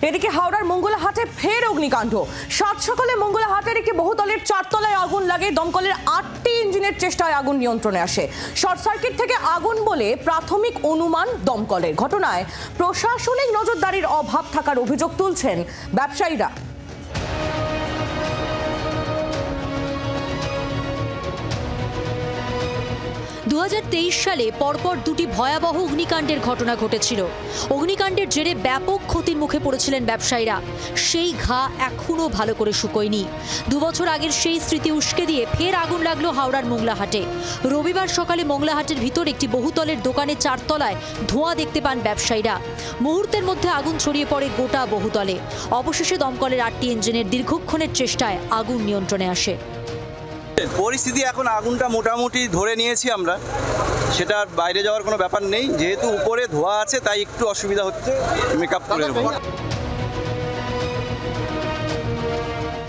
এদিকে হাওড়ার মঙ্গলাহাটে ফের অগ্নিকাণ্ড। সাত সকালে মঙ্গলাহাটের একটি বহুতলের চারতলায় আগুন লাগে। দমকলের 8টি ইঞ্জিনের চেষ্টায় আগুন নিয়ন্ত্রণে আসে। শর্ট সার্কিট থেকে আগুন বলে প্রাথমিক অনুমান দমকলের। ঘটনায় প্রশাসনিক নজরদারির অভাব থাকার অভিযোগ তুলছেন ব্যবসায়ীরা। 2023 সালে পরপর দুটি ভয়াবহ অগ্নিকাণ্ডের ঘটনা ঘটেছিল। অগ্নিকাণ্ডের জেরে ব্যাপক ক্ষতির মুখে পড়েছিলেন ব্যবসায়ীরা। সেই ঘা এখনো ভালো করে শুকোয়নি। 2 বছর আগের সেই স্মৃতি উস্কে দিয়ে ফের আগুন লাগলো হাওড়ার মঙ্গলাহাটে। রবিবার সকালে মঙ্গলাহাটের ভিতর একটি বহুতলের দোকানে 4 তলায় ধোঁয়া দেখতে পান ব্যবসায়ীরা। মুহূর্তের মধ্যে আগুন ছড়িয়ে পড়ে গোটা বহুতলে। অবশেষে দমকলের 8টি ইঞ্জিনের দীর্ঘক্ষণের চেষ্টায় আগুন নিয়ন্ত্রণে আসে। পরিস্থিতি এখন আগুনটা মোটামুটি ধরে নিয়েছি আমরা, সেটা বাইরে যাওয়ার কোনো ব্যাপার নেই। যেহেতু উপরে ধোঁয়া আছে তাই একটু অসুবিধা হচ্ছে, মেকআপ করে নেব।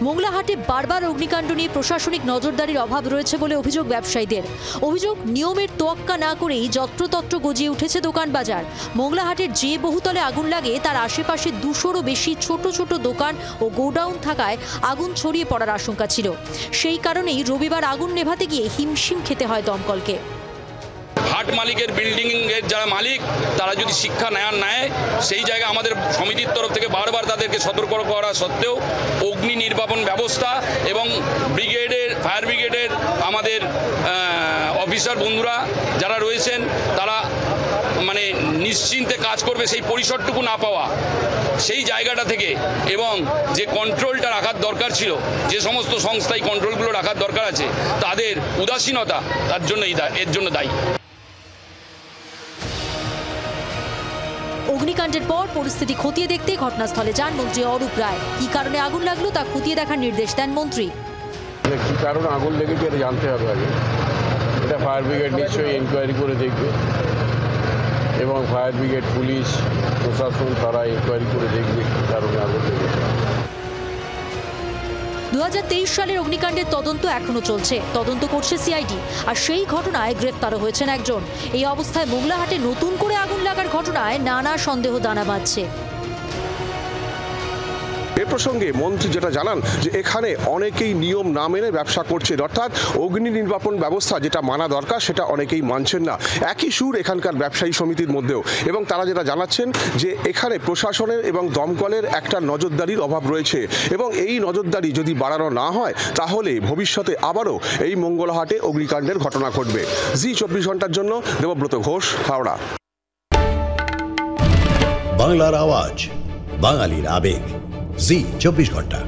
মঙ্গলাহাটে বারবার অগ্নিকাণ্ড নিয়ে প্রশাসনিক নজরদারির অভাব রয়েছে বলে অভিযোগ ব্যবসায়ীদের। অভিযোগ, নিয়মের তোয়াক্কা না করেই যত্রতত্র গজিয়ে উঠেছে দোকান বাজার। মঙ্গলাহাটের যে বহুতলে আগুন লাগে তার আশেপাশে 200রও বেশি ছোট ছোট দোকান ও গোডাউন থাকায় আগুন ছড়িয়ে পড়ার আশঙ্কা ছিল। সেই কারণেই রবিবার আগুন নেভাতে গিয়ে হিমশিম খেতে হয় দমকলকে। হাট মালিকের বিল্ডিং এর যারা মালিক তারা যদি শিক্ষা নেয়, সেই জায়গায় আমাদের সমিতির তরফ থেকে বারবার তাদেরকে সতর্ক করা সত্ত্বেও অগ্নি নির্বাপন ব্যবস্থা এবং ব্রিগেডের, ফায়ার ব্রিগেডের আমাদের অফিসার বন্ধুরা যারা রয়েছেন তারা মানে নিশ্চিন্তে কাজ করবে সেই পরিসরটুকু না পাওয়া, সেই জায়গাটা থেকে এবং যে কন্ট্রোলটা রাখার দরকার ছিল, যে সমস্ত সংস্থায় কন্ট্রোলগুলো রাখার দরকার আছে তাদের উদাসীনতা এর জন্য দায়ী। অগ্নিকাণ্ডের পর পরিস্থিতি খতিয়ে দেখতে ঘটনাস্থলে যান মন্ত্রী অরূপ রায়। কি কারণে আগুন লাগলো তা খতিয়ে দেখার নির্দেশ দেন মন্ত্রী। কি কারণে আগুন লেগেছে এটা জানতে হবে আগে। এটা ফায়ার ব্রিগেড নিশ্চয়ই ইনকোয়ারি করে দেখবে এবং ফায়ার ব্রিগেড, পুলিশ, প্রশাসন তারা ইনকোয়ারি করে দেখবে কি কারণে আগুন লেগেছে। 2023 সালের অগ্নিকাণ্ডের তদন্ত এখনো চলছে। তদন্ত করছে সিআইডি। আর সেই ঘটনায় গ্রেফতারও হয়েছেন একজন। এই অবস্থায় মঙ্গলাহাটে নতুন করে আগুন লাগার ঘটনায় নানা সন্দেহ দানা বাঁধছে। এ প্রসঙ্গে মন্ত্রী যেটা জানান যে এখানে অনেকেই নিয়ম না মেনে ব্যবসা করছেন, অর্থাৎ অগ্নি নির্বাপন ব্যবস্থা যেটা মানা দরকার সেটা অনেকেই মানছেন না। একই সুর এখানকার ব্যবসায়ী সমিতির মধ্যেও। এবং তারা যেটা জানাচ্ছেন যে এখানে প্রশাসনের এবং দমকলের একটা নজরদারির অভাব রয়েছে এবং এই নজরদারি যদি বাড়ানো না হয় তাহলে ভবিষ্যতে আবারও এই মঙ্গলাহাটে অগ্নিকাণ্ডের ঘটনা ঘটবে। জি 24 ঘন্টার জন্য দেবব্রত ঘোষ, হাওড়া। বাংলার আওয়াজ, বাঙালির আবেগ, জি 24 ঘন্টা।